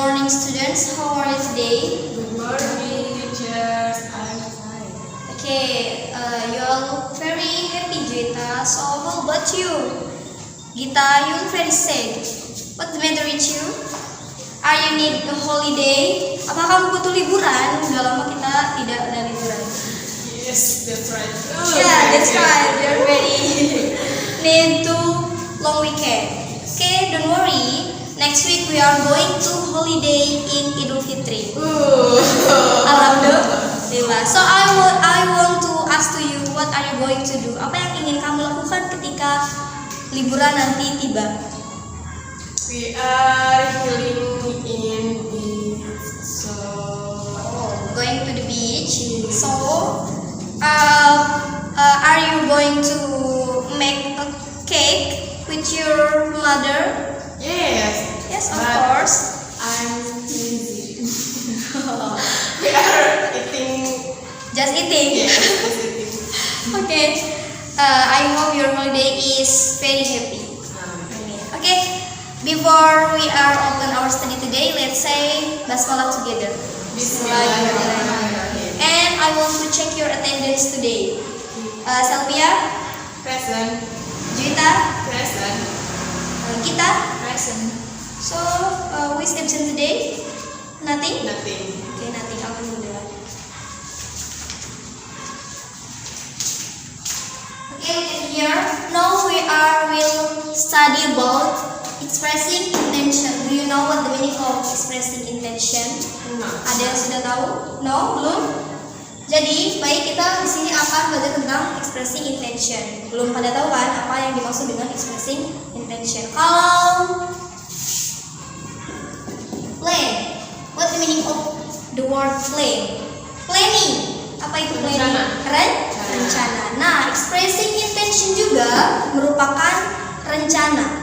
morning, students. How are you today? Good morning, teachers. I'm fine. Okay, you all look very happy, Juita. So, how about you? Gita, you look very sad. What's the matter with you? Are you need a holiday? Apakah kamu butuh liburan? Udah lama kita tidak ada liburan. Yes, that's right. Yeah, that's right. You're ready. Need to long weekend. Okay, don't worry. Next week we are going to holiday in Idul Fitri. Alhamdulillah. So I want to ask to you, what are you going to do? Apa yang ingin kamu lakukan ketika liburan nanti tiba? We are healing in beach, so Going to the beach. So are you going to make a cake with your mother? yes. Yes, of But course. I'm lazy. We are eating. Just eating. Yes, just eating. Okay. I hope your holiday is very happy. Okay. Before we are open our study today, let's say basmalah together. Bismillahirrahmanirrahim. And I want to check your attendance today. Selvia, Present. Juita, Present. Kita, present. So, who is absent today? Nothing? Nothing. Okay, nothing. Alhamdulillah. Okay, here. Now will study about expressing intention. Do you know what the meaning of expressing intention? No. Ada yang sudah tahu? No, belum. Jadi, baik kita di sini akan belajar tentang expressing intention. Belum pada tahu kan apa yang dimaksud dengan expressing intention? Kalau plan, what the meaning of the word plan? Planning. Apa itu planning? Rencana. Nah, expressing intention juga merupakan rencana.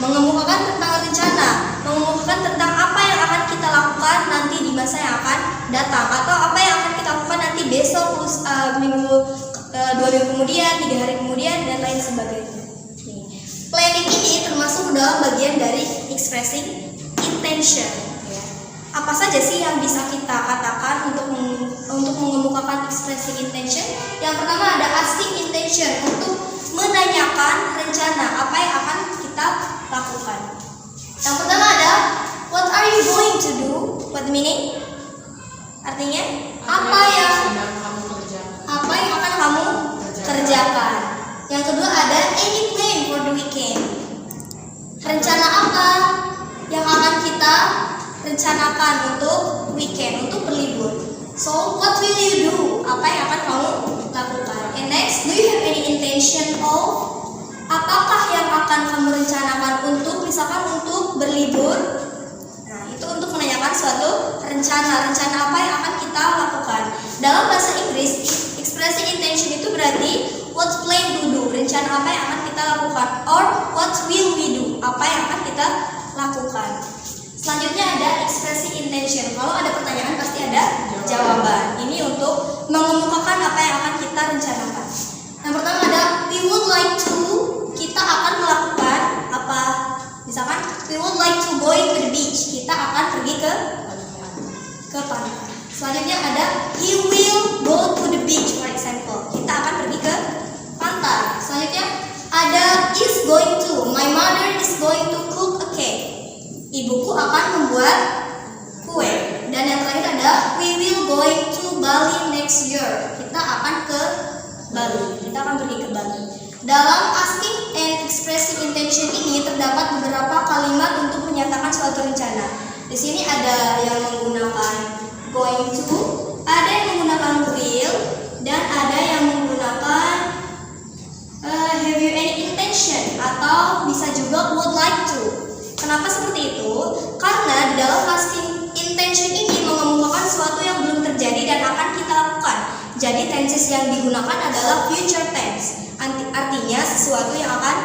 Mengemukakan tentang rencana, mengemukakan tentang apa yang akan kita lakukan nanti di masa yang akan datang, atau apa yang akan kita lakukan nanti besok, minggu, 2 minggu kemudian, 3 hari kemudian, dan lain sebagainya. Planning ini termasuk dalam bagian dari expressing intention. Apa saja sih yang bisa kita katakan untuk mengemukakan expressing intention? Yang pertama ada asking intention, untuk menanyakan rencana apa yang akan kita lakukan. Yang pertama ada what are you going to do? What the meaning? Artinya apa yang akan kamu kerjakan. Yang kedua ada any plan for the weekend. Rencana apa yang akan kita rencanakan untuk weekend, untuk berlibur. So what will you do? Apa yang akan kamu lakukan? And next, do you have any intention of? Apakah yang akan kamu rencanakan untuk, misalkan untuk berlibur? Nah, itu untuk menanyakan suatu rencana. Rencana apa yang akan kita lakukan? Dalam bahasa Inggris, expressing intention itu berarti what plan to do, rencana apa yang akan kita lakukan, or what will we do, apa yang akan kita lakukan. Selanjutnya ada expressing intention. Kalau ada pertanyaan pasti ada jawaban. Ini untuk mengemukakan apa yang akan kita rencanakan. Yang pertama ada we would like to, kita akan melakukan apa? Misalkan we would like to go to the beach, kita akan pergi ke pantai. Selanjutnya ada he will go to the beach, for example, kita akan pergi ke pantai. Selanjutnya ada is going to, my mother is going to cook a cake, ibuku akan membuat kue. Dan yang terakhir ada we will going to Bali next year, kita akan ke Bali, kita akan pergi ke Bali. Dalam asking and expressing intention ini terdapat beberapa kalimat untuk menyatakan suatu rencana. Di sini ada yang menggunakan going to, ada yang menggunakan will, dan ada yang menggunakan have you any intention, atau bisa juga would like to. Kenapa seperti itu? Karena di dalam asking intention ini mengemukakan sesuatu yang belum terjadi dan akan kita lakukan. Jadi tenses yang digunakan adalah future tense. Artinya sesuatu yang akan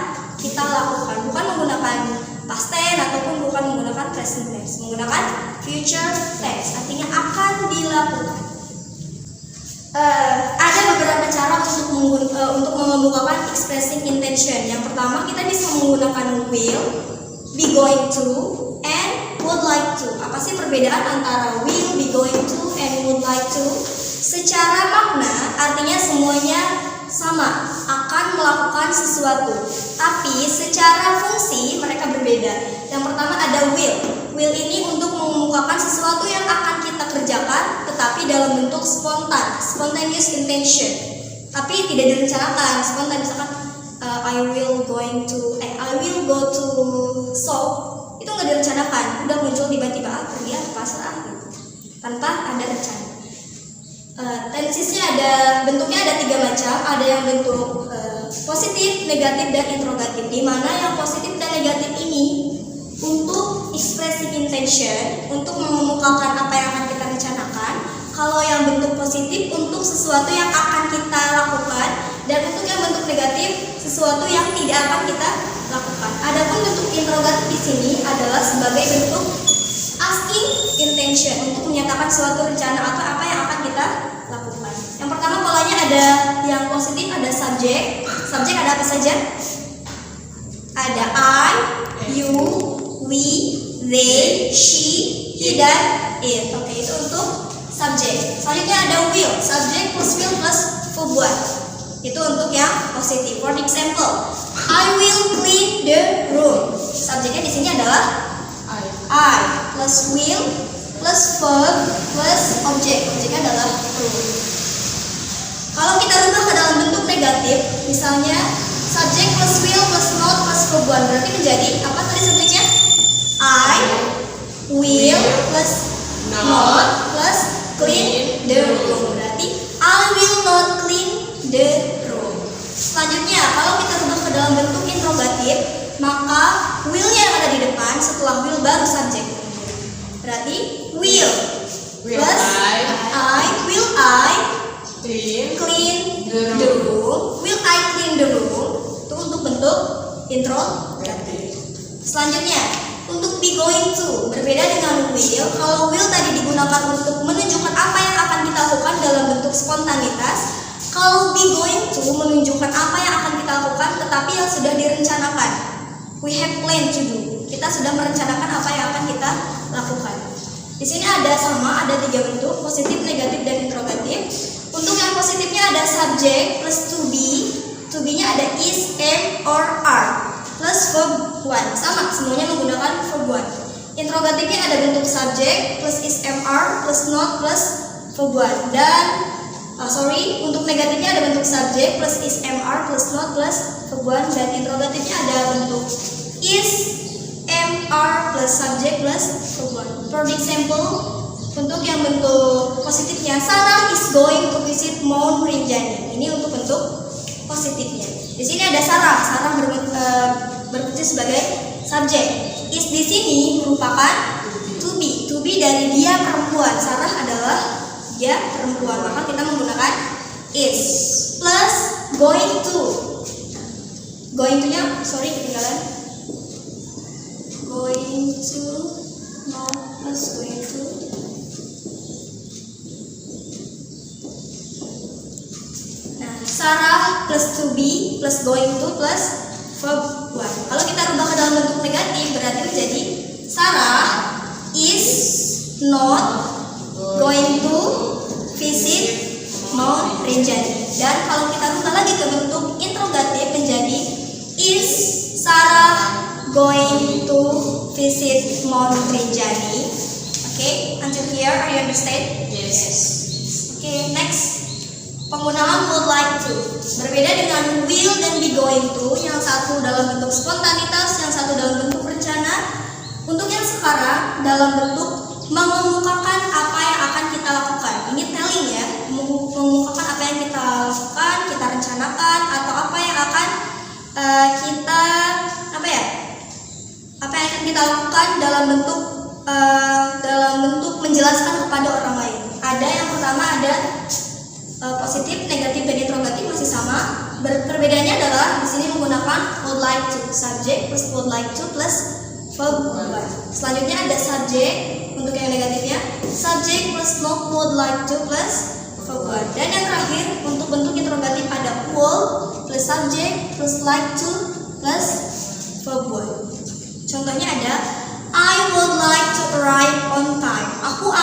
kita lakukan, bukan menggunakan past tense ataupun bukan menggunakan present tense, menggunakan future tense, artinya akan dilakukan. Ada beberapa cara untuk mengemukakan expressing intention. Yang pertama, kita bisa menggunakan will, be going to, and would would like to. Apa sih perbedaan antara will, be going to, and would like to? Secara makna artinya semuanya sama, akan melakukan sesuatu. Tapi secara fungsi mereka berbeda. Yang pertama ada will. Will ini untuk mengemukakan sesuatu yang akan kita kerjakan, tetapi dalam bentuk spontan, spontaneous intention. Tapi tidak direncanakan, spontan. Misalkan I will go to shop, itu nggak direncanakan, udah muncul tiba-tiba pergi ke pasar gitu, tanpa ada rencana. Tensesnya bentuknya ada 3 macam. Ada yang bentuk positif, negatif, dan interrogatif. Di mana yang positif dan negatif ini untuk expressing intention, untuk mengemukakan apa yang akan kita rencanakan. Kalau yang bentuk positif untuk sesuatu yang akan kita lakukan, dan untuk yang bentuk negatif sesuatu yang tidak akan kita lakukan. Adapun bentuk interrogatif di sini adalah sebagai bentuk asking intention, untuk menyatakan suatu rencana atau apa yang akan kita lakukan. Yang pertama polanya ada yang positif, ada subjek. Subjek ada apa saja? Ada I, you, we, they, she, he, dan it. Oke, itu untuk subjek. Selanjutnya ada will. Subjek plus will plus verb. Itu untuk yang positif. For example, I will clean the room. Subjeknya di sini adalah I plus will plus verb plus objek. Objeknya adalah room. Kalau kita rubah ke dalam bentuk negatif, misalnya subjek plus will plus not plus verb, berarti menjadi apa tadi subjeknya? I will plus not plus clean the room. Berarti I will not clean the room. Selanjutnya, kalau kita rubah ke dalam bentuk interrogatif, maka will-nya yang ada di depan, setelah will baru subjek. Berarti will plus will I clean the room. Will I clean the room? Itu untuk bentuk interrogatif. Selanjutnya, untuk be going to, berbeda dengan will. Kalau will tadi digunakan untuk menunjukkan apa yang akan kita lakukan dalam bentuk spontanitas. Kalau be going to menunjukkan apa yang akan kita lakukan, tetapi yang sudah direncanakan. We have planned to do. Kita sudah merencanakan apa yang akan kita lakukan. Di sini ada 3 bentuk, positif, negatif, dan interrogatif. Untuk yang positifnya ada subject plus to be. To be-nya ada is, am, or are. Plus verb 1, sama, semuanya menggunakan verb 1. Interrogatifnya ada bentuk subject plus is, am, are plus not plus verb 1. Dan untuk negatifnya ada bentuk subject plus is, am, are plus not plus verb 1. Dan interrogatifnya ada bentuk is, am, are plus subject plus verb 1. For example, untuk yang bentuk positifnya, Sarah is going to visit Mount Rinjani. Ini untuk bentuk positifnya. Di sini ada Sarah. Sarah berfungsi sebagai subjek. Is di sini merupakan to be. To be dari dia perempuan. Sarah adalah dia perempuan. Maka kita menggunakan is plus going to. Going to-nya ketinggalan. Going to no plus going to. Sarah plus to be plus going to plus verb 1. Kalau kita rubah ke dalam bentuk negatif, berarti menjadi Sarah is not going to visit Mount Rinjani. Dan kalau kita rubah lagi ke bentuk interrogatif, menjadi is Sarah going to visit Mount Rinjani. Okay, until here, are you understand? Yes. Okay, next. Penggunaan would like to. Berbeda dengan will dan be going to, yang satu dalam bentuk spontanitas, yang satu dalam bentuk rencana. Untuk yang sekarang dalam bentuk mengemukakan apa yang akan kita lakukan. Ini telling ya, mengemukakan apa yang kita lakukan, kita rencanakan, atau apa yang akan kita lakukan dalam bentuk menjelaskan kepada orang lain. Ada yang pertama ada positif, negatif, dan interrogatif masih sama. Perbedaannya adalah di sini menggunakan would like to, subject plus would like to plus verb 1. Selanjutnya ada subject untuk yang negatifnya, subject plus not would like to plus verb 1. Dan yang terakhir untuk bentuk interrogatif ada would plus subject plus like to plus verb 1. Contohnya ada I would like to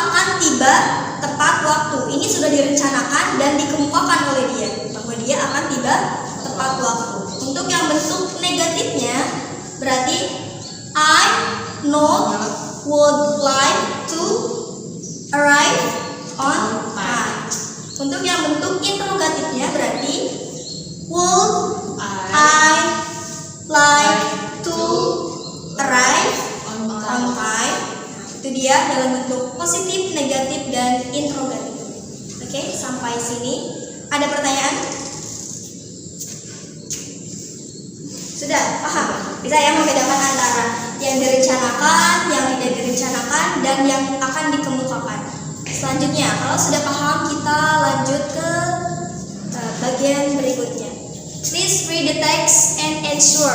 akan tiba tepat waktu. Ini sudah direncanakan dan dikemukakan oleh dia bahwa dia akan tiba tepat waktu. Untuk yang bentuk negatifnya berarti I not would like to arrive on time. Untuk yang bentuk interrogatifnya berarti would I like to arrive on time. Itu dia dalam bentuk positif, negatif, dan interrogatif. Oke, sampai sini ada pertanyaan? Sudah paham? Bisa ya membedakan antara yang direncanakan, yang tidak direncanakan, dan yang akan dikemukakan. Selanjutnya, kalau sudah paham, kita lanjut ke bagian berikutnya. Please read the text and answer.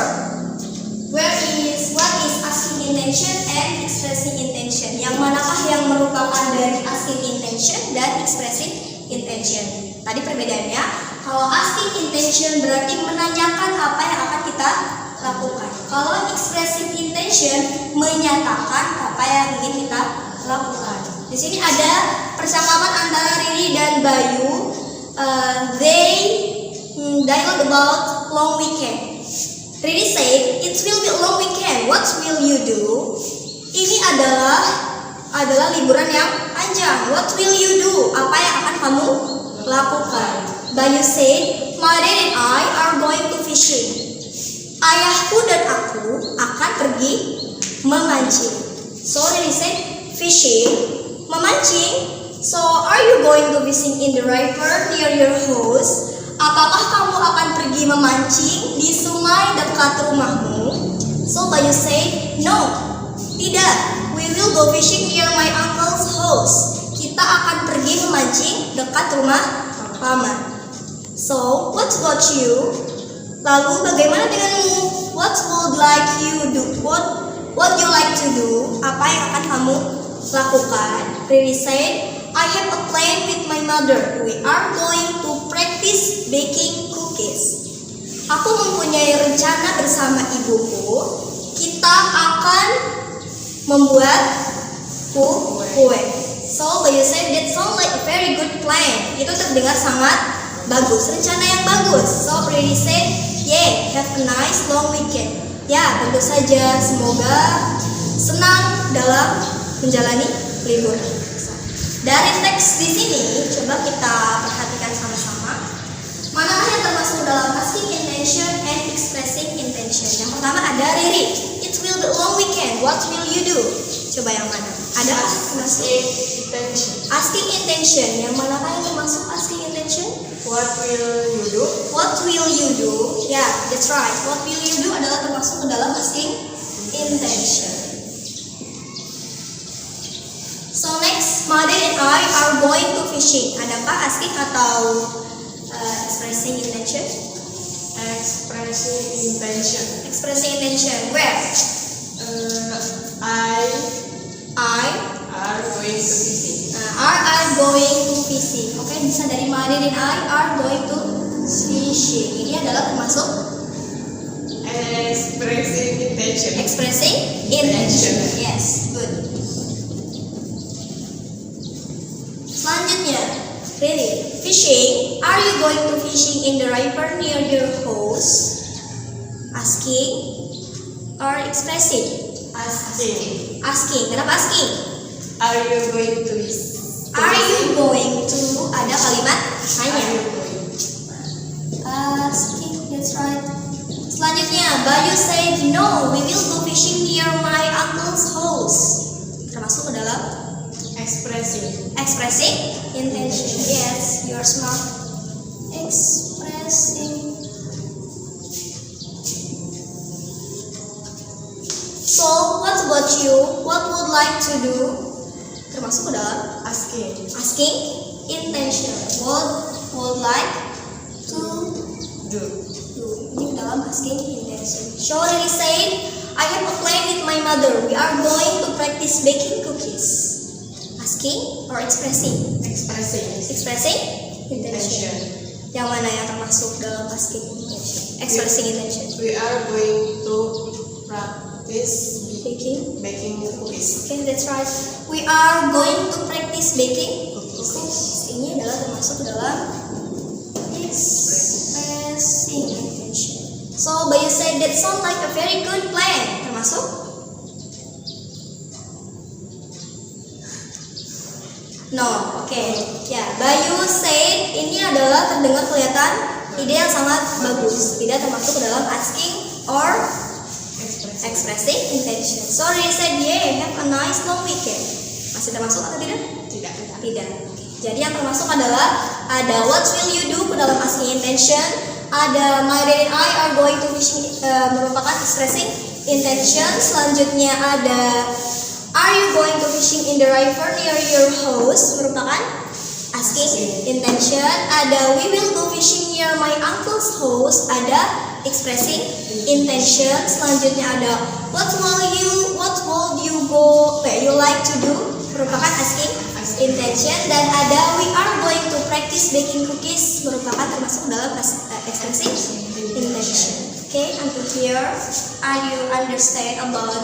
What is asking intention and expressing intention? Yang manakah yang merupakan dari asking intention dan expressing intention? Tadi perbedaannya, kalau asking intention berarti menanyakan apa yang akan kita lakukan. Kalau expressing intention menyatakan apa yang ingin kita lakukan. Di sini ada percakapan antara Riri dan Bayu. They dialogue about long weekend. Riri said, "It will be a long weekend. What will you do?" Ini adalah liburan yang panjang. What will you do? Apa yang akan kamu lakukan? Bayu said, "My dad and I are going to fishing." Ayahku dan aku akan pergi memancing. So Riri said, "Fishing, memancing. So are you going to fishing in the river near your house?" Apakah kamu akan pergi memancing di sungai dekat rumahmu? So Bayu said, "No, tidak. We will go fishing near my uncle's house." Kita akan pergi memancing dekat rumah paman. So what about you? Lalu bagaimana denganmu? What would like you do? What you like to do? Apa yang akan kamu lakukan? Riri said, "I have a plan with my mother. We are going to practice baking cookies." Aku mempunyai rencana bersama ibuku. Kita akan membuat kue. So Bayu said, "That sounds like a very good plan." Itu terdengar sangat bagus, rencana yang bagus. So Riri said, "Yeah, have a nice long weekend." Ya, tentu saja. Semoga senang dalam menjalani libur. Dari teks di sini, coba kita perhatikan sama-sama. Manakah yang termasuk dalam asking intention and expressing intention? Yang pertama ada Riri. It will be a long weekend. What will you do? Coba yang mana? Ada termasuk asking intention. Yang manakah yang termasuk asking intention? What will you do? What will you do? Ya, that's right. What will you do adalah termasuk ke dalam asking intention. So next, Mother and I are going to fishing. Adakah asking atau expressing intention? Expressing intention. Expressing intention. Where? I are going to fishing. Are going to fishing. Oke, bisa dari Mother and I are going to fishing. Ini adalah termasuk Expressing intention. expressing intention. Yes, good. Selanjutnya, Riri, fishing. Are you going to fishing in the river near your house? Asking or expressing? Asking. Kenapa asking? Are you going to? Are you going to? Ada kalimat tanya. Asking, that's right. Selanjutnya, Bayu said, "No, we will go fishing near my uncle's house." Termasuk ke dalam expressing intention. Yes, you are smart. Expressing. So, what about you? What would like to do? Termasuk ke dalam asking intention. What would like to Do. Ini dalam asking intention. Shorty said, "I have a plan with my mother. We are going to practice baking cookies." Asking or expressing? Expressing intention. Yang mana yang termasuk dalam asking intention? Expressing intention. We are going to practice Baking cookies. Okay, that's right. We are going to practice baking cookies. Ini adalah termasuk dalam expressing intention. So, Bayu said that sound like a very good plan. Termasuk? No, okay. Ya, Bayu said ini adalah terdengar kelihatan ide yang sangat bagus. Tidak termasuk dalam asking or expressing intention. Sorry, said yeah, have a nice long weekend. Masih termasuk atau tidak? Tidak. Tidak. Oke. Jadi yang termasuk adalah ada what will you do ke dalam asking intention, ada my dad and I are going to fishing merupakan expressing intention. Selanjutnya ada are you going to fishing in the river near your house merupakan asking intention. Ada we will go fishing near my uncle's house, ada expressing intention. Selanjutnya ada what will you go where you like to do merupakan asking intention. Dan ada we are going to practice baking cookies merupakan termasuk dalam expressing intention. Okay, until here are you understand about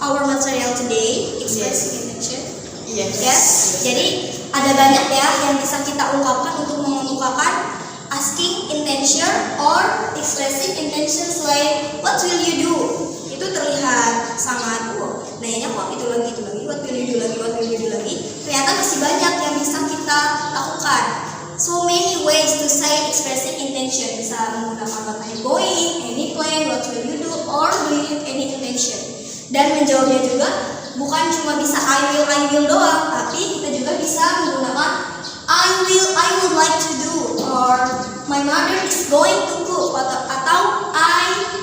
our material today, expressing intention? Yes. Jadi ada banyak ya yang bisa kita ungkapkan untuk mengemukakan asking intention or expressing intention like what will you do. Itu terlihat sangat nanya kok itu lagi what will you do lagi. Ternyata masih banyak yang bisa kita lakukan. So many ways to say expressing intention. Bisa menggunakan what are you going, any plan, what will you do, or do you have any intention. Dan menjawabnya juga bukan cuma bisa I will doang, tapi kita juga bisa menggunakan I would like to do, or my mother is going to cook, atau I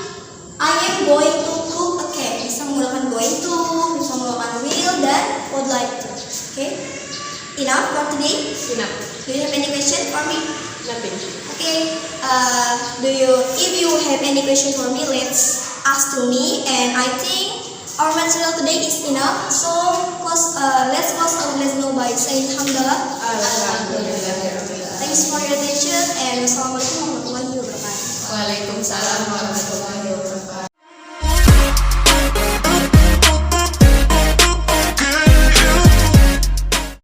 am going to cook a cake. Bisa menggunakan going to, bisa menggunakan will dan would like to. Okay, enough for today. Enough. Do you have any question for me? Nothing. Okay, if you have any question for me, let's ask to me. And I think our material today is enough. So let's close our lesson by saying Alhamdulillah. Alhamdulillah. Thanks for your attention and wassalamualaikum warahmatullahi wabarakatuh. Waalaikumsalam warahmatullahi